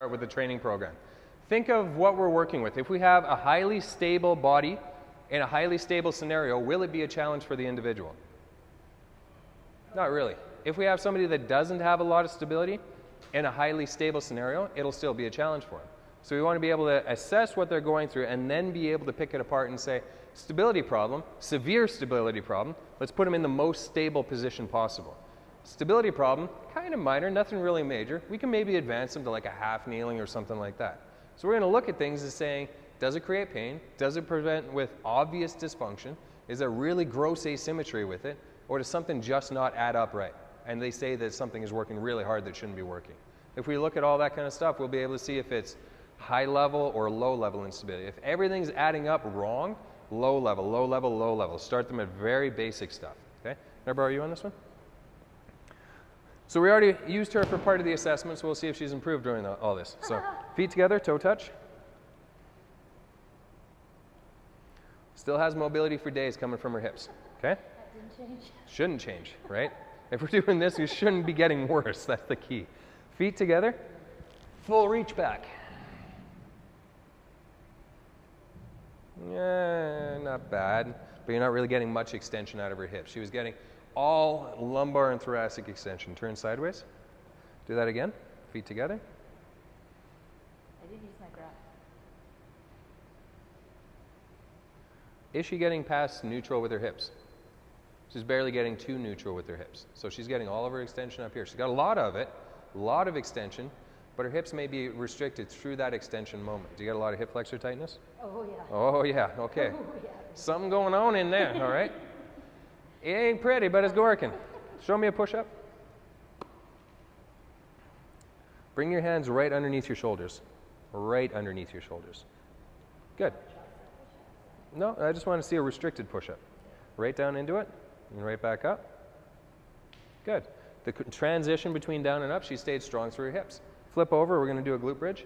with the training program. Think of what we're working with. If we have a highly stable body in a highly stable scenario, will it be a challenge for the individual? Not really. If we have somebody that doesn't have a lot of stability in a highly stable scenario, it'll still be a challenge for them. So we want to be able to assess what they're going through and then be able to pick it apart and say, stability problem, severe stability problem, let's put them in the most stable position possible. Stability problem, kind of minor, nothing really major. We can maybe advance them to like a half kneeling or something like that. So we're going to look at things as saying, does it create pain? Does it prevent with obvious dysfunction? Is there really gross asymmetry with it? Or does something just not add up right? And they say that something is working really hard that shouldn't be working. If we look at all that kind of stuff, we'll be able to see if it's high level or low level instability. If everything's adding up wrong, low level, low level, low level. Start them at very basic stuff. Okay? Can I borrow you on this one? So we already used her for part of the assessment, so we'll see if she's improved during all this. So feet together, toe touch. Still has mobility for days coming from her hips. Okay? That didn't change. Shouldn't change, right? If we're doing this, we shouldn't be getting worse. That's the key. Feet together, full reach back. Yeah, not bad, but you're not really getting much extension out of her hips. She was getting all lumbar and thoracic extension. Turn sideways. Do that again. Feet together. I did use my grab. Is she getting past neutral with her hips? She's barely getting to neutral with her hips. So she's getting all of her extension up here. She's got a lot of it, a lot of extension, but her hips may be restricted through that extension moment. Do you get a lot of hip flexor tightness? Oh, yeah. Oh, yeah. Okay. Oh, yeah. Something going on in there, all right? It ain't pretty, but it's working. Show me a push-up. Bring your hands right underneath your shoulders. Right underneath your shoulders. Good. No, I just want to see a restricted push-up. Right down into it, and right back up. Good. The transition between down and up, she stayed strong through her hips. Flip over, we're going to do a glute bridge.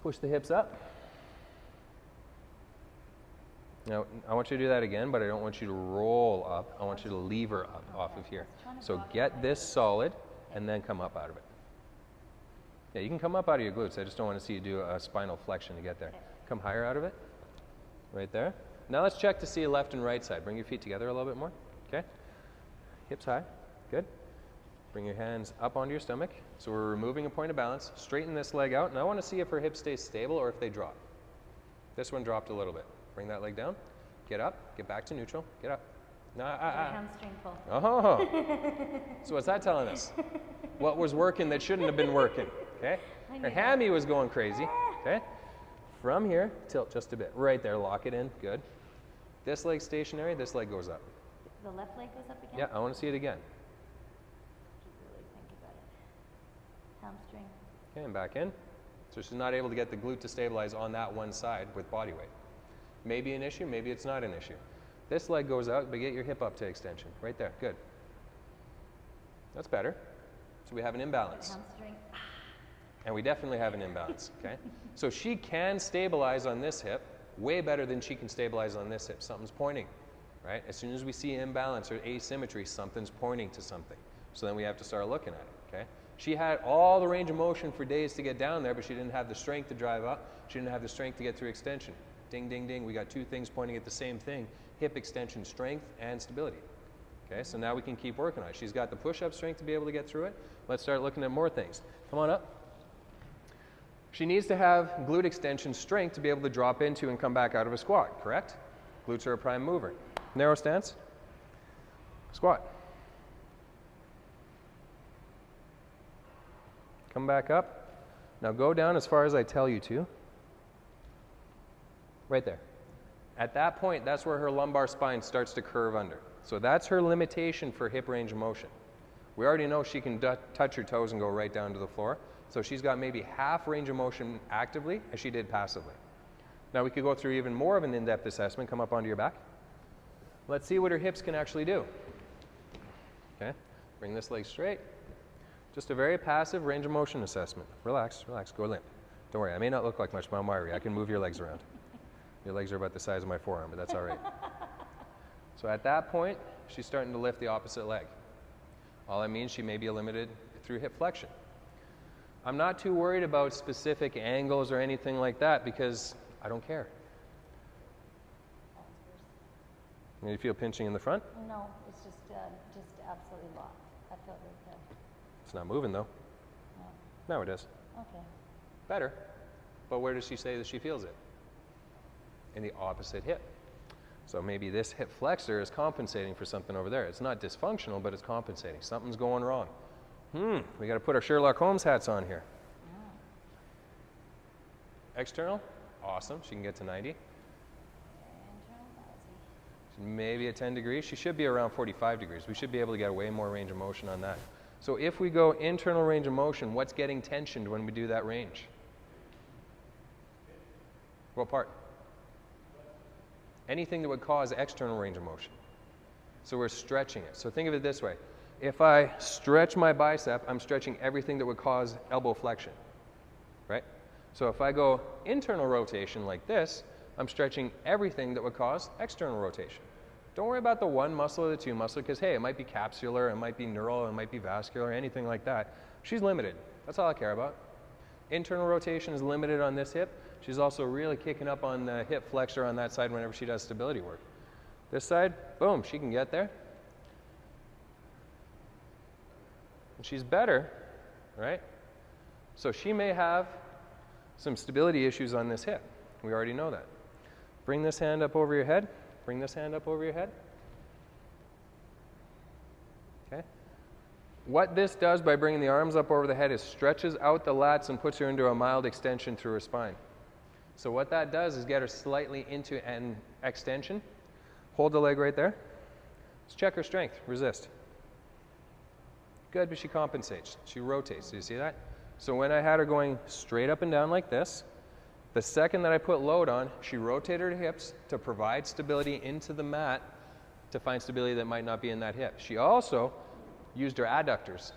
Push the hips up. Now, I want you to do that again, but I don't want you to roll up. I want you to lever up off of here. So get this solid, and then come up out of it. Yeah, you can come up out of your glutes. I just don't want to see you do a spinal flexion to get there. Come higher out of it. Right there. Now let's check to see left and right side. Bring your feet together a little bit more. Okay. Hips high. Good. Bring your hands up onto your stomach. So we're removing a point of balance. Straighten this leg out. And I want to see if her hips stay stable or if they drop. This one dropped a little bit. Bring that leg down. Get up. Get back to neutral. Get up. Hamstring pull. Oh. So what's that telling us? What was working that shouldn't have been working? Okay. Her hammy was going crazy. Okay. From here, tilt just a bit. Right there. Lock it in. Good. This leg stationary. This leg goes up. The left leg goes up again? Yeah, I want to see it again. Really think about it. Hamstring. Okay, and back in. So she's not able to get the glute to stabilize on that one side with body weight. Maybe an issue, maybe it's not an issue. This leg goes out, but get your hip up to extension. Right there, good. That's better. So we have an imbalance. Hamstring. And we definitely have an imbalance, okay? So she can stabilize on this hip way better than she can stabilize on this hip. Something's pointing, right? As soon as we see imbalance or asymmetry, something's pointing to something. So then we have to start looking at it, okay? She had all the range of motion for days to get down there, but she didn't have the strength to drive up. She didn't have the strength to get through extension. Ding, ding, ding. We got two things pointing at the same thing. Hip extension strength and stability. Okay, so now we can keep working on it. She's got the push-up strength to be able to get through it. Let's start looking at more things. Come on up. She needs to have glute extension strength to be able to drop into and come back out of a squat, correct? Glutes are a prime mover. Narrow stance. Squat. Come back up. Now go down as far as I tell you to. Right there. At that point, that's where her lumbar spine starts to curve under. So that's her limitation for hip range of motion. We already know she can touch her toes and go right down to the floor. So she's got maybe half range of motion actively as she did passively. Now we could go through even more of an in-depth assessment. Come up onto your back. Let's see what her hips can actually do. Okay, bring this leg straight. Just a very passive range of motion assessment. Relax, relax, go limp. Don't worry, I may not look like much Maumari. I can move your legs around. Your legs are about the size of my forearm, but that's all right. So at that point, she's starting to lift the opposite leg. All that means she may be limited through hip flexion. I'm not too worried about specific angles or anything like that because I don't care. That was worse. You feel pinching in the front? No, it's just absolutely locked. I felt right there. It's not moving though. No. Now it is. Okay. Better. But where does she say that she feels it? In the opposite hip. So maybe this hip flexor is compensating for something over there. It's not dysfunctional, but it's compensating. Something's going wrong. We got to put our Sherlock Holmes hats on here. External? Awesome. She can get to 90. Internal, Maybe at 10 degrees. She should be around 45 degrees. We should be able to get way more range of motion on that. So if we go internal range of motion, what's getting tensioned when we do that range? What part? Anything that would cause external range of motion. So we're stretching it. So think of it this way. If I stretch my bicep, I'm stretching everything that would cause elbow flexion, right? So if I go internal rotation like this, I'm stretching everything that would cause external rotation. Don't worry about the one muscle or the two muscle because, hey, it might be capsular, it might be neural, it might be vascular, anything like that. She's limited. That's all I care about. Internal rotation is limited on this hip. She's also really kicking up on the hip flexor on that side whenever she does stability work. This side, boom, she can get there. And she's better, right? So she may have some stability issues on this hip. We already know that. Bring this hand up over your head. Bring this hand up over your head. Okay? What this does by bringing the arms up over the head is stretches out the lats and puts her into a mild extension through her spine. So what that does is get her slightly into an extension. Hold the leg right there. Let's check her strength. Resist. Good, but she compensates. She rotates. Do you see that? So when I had her going straight up and down like this, the second that I put load on, she rotated her hips to provide stability into the mat to find stability that might not be in that hip. She also used her adductors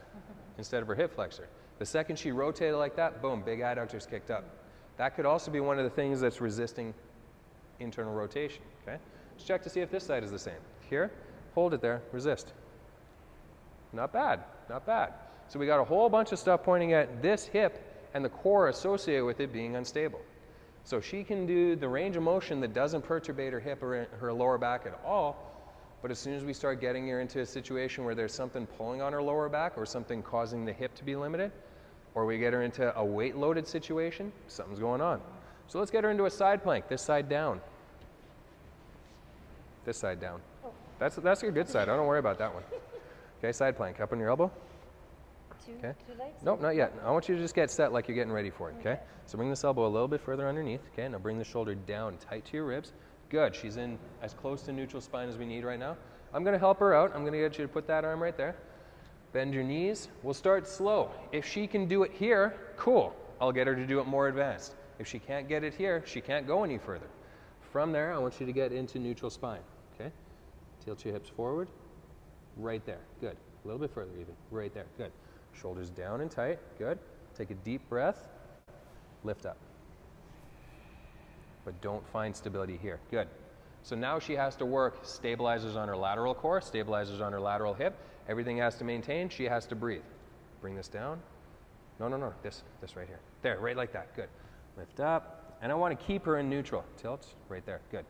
instead of her hip flexor. The second she rotated like that, boom, big adductors kicked up. That could also be one of the things that's resisting internal rotation, okay? Let's check to see if this side is the same. Here, hold it there, resist. Not bad, not bad. So we got a whole bunch of stuff pointing at this hip and the core associated with it being unstable. So she can do the range of motion that doesn't perturbate her hip or her lower back at all, but as soon as we start getting her into a situation where there's something pulling on her lower back or something causing the hip to be limited, or we get her into a weight-loaded situation, something's going on. So let's get her into a side plank, this side down. This side down. That's a good side, I don't worry about that one. Okay, side plank, up on your elbow. Okay. Two legs? Nope, not yet. I want you to just get set like you're getting ready for it, okay? So bring this elbow a little bit further underneath, okay? Now bring the shoulder down tight to your ribs. Good, she's in as close to neutral spine as we need right now. I'm gonna help her out. I'm gonna get you to put that arm right there. Bend your knees. We'll start slow. If she can do it here, cool. I'll get her to do it more advanced. If she can't get it here, she can't go any further. From there, I want you to get into neutral spine, okay? Tilt your hips forward. Right there, good. A little bit further even, right there, good. Shoulders down and tight, good. Take a deep breath, lift up. But don't find stability here, good. So now she has to work stabilizers on her lateral core, stabilizers on her lateral hip. Everything has to maintain, she has to breathe. Bring this down. No, this right here. There, right like that, good. Lift up, and I want to keep her in neutral. Tilt, right there, good.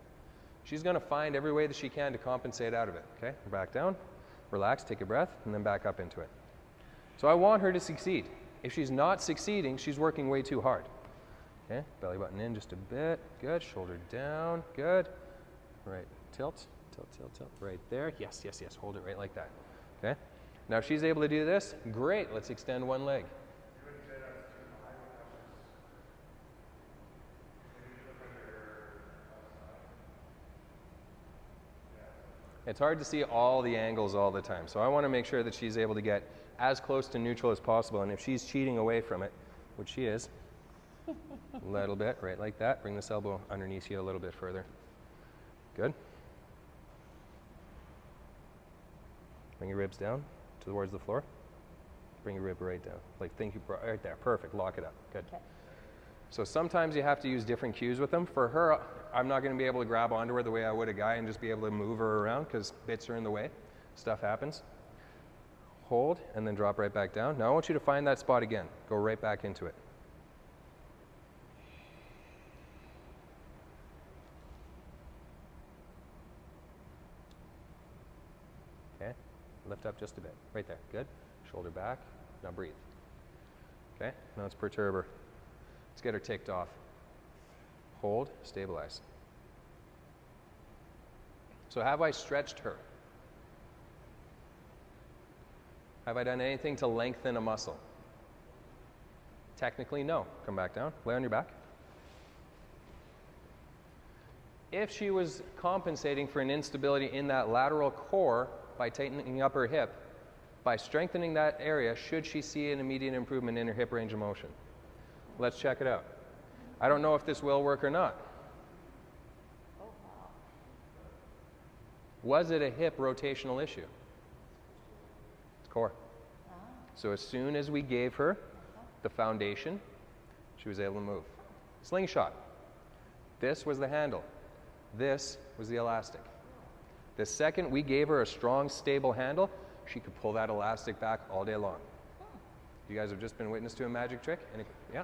She's gonna find every way that she can to compensate out of it, okay? Back down, relax, take a breath, and then back up into it. So I want her to succeed. If she's not succeeding, she's working way too hard. Okay, belly button in just a bit, good. Shoulder down, good. Right, tilt, right there. Yes, hold it right like that. Okay, now if she's able to do this, great, let's extend one leg. It's hard to see all the angles all the time, so I want to make sure that she's able to get as close to neutral as possible, and if she's cheating away from it, which she is, a little bit, right like that, bring this elbow underneath you a little bit further. Good. Bring your ribs down towards the floor. Bring your rib right down, like think you brought right there, perfect, lock it up, good. Okay. So sometimes you have to use different cues with them. For her, I'm not going to be able to grab onto her the way I would a guy and just be able to move her around because bits are in the way. Stuff happens. hold, and then drop right back down. Now I want you to find that spot again. Go right back into it. Okay, lift up just a bit. Right there, good. Shoulder back, now breathe. Okay, now let's perturb her. Let's get her ticked off. Hold, stabilize. So have I stretched her? Have I done anything to lengthen a muscle? Technically, no. Come back down, lay on your back. If she was compensating for an instability in that lateral core by tightening up her hip, by strengthening that area, should she see an immediate improvement in her hip range of motion? Let's check it out. I don't know if this will work or not. Oh, wow. Was it a hip rotational issue? It's core. Ah. So as soon as we gave her the foundation, she was able to move. Slingshot. This was the handle. This was the elastic. The second we gave her a strong, stable handle, she could pull that elastic back all day long. You guys have just been witness to a magic trick? Yeah?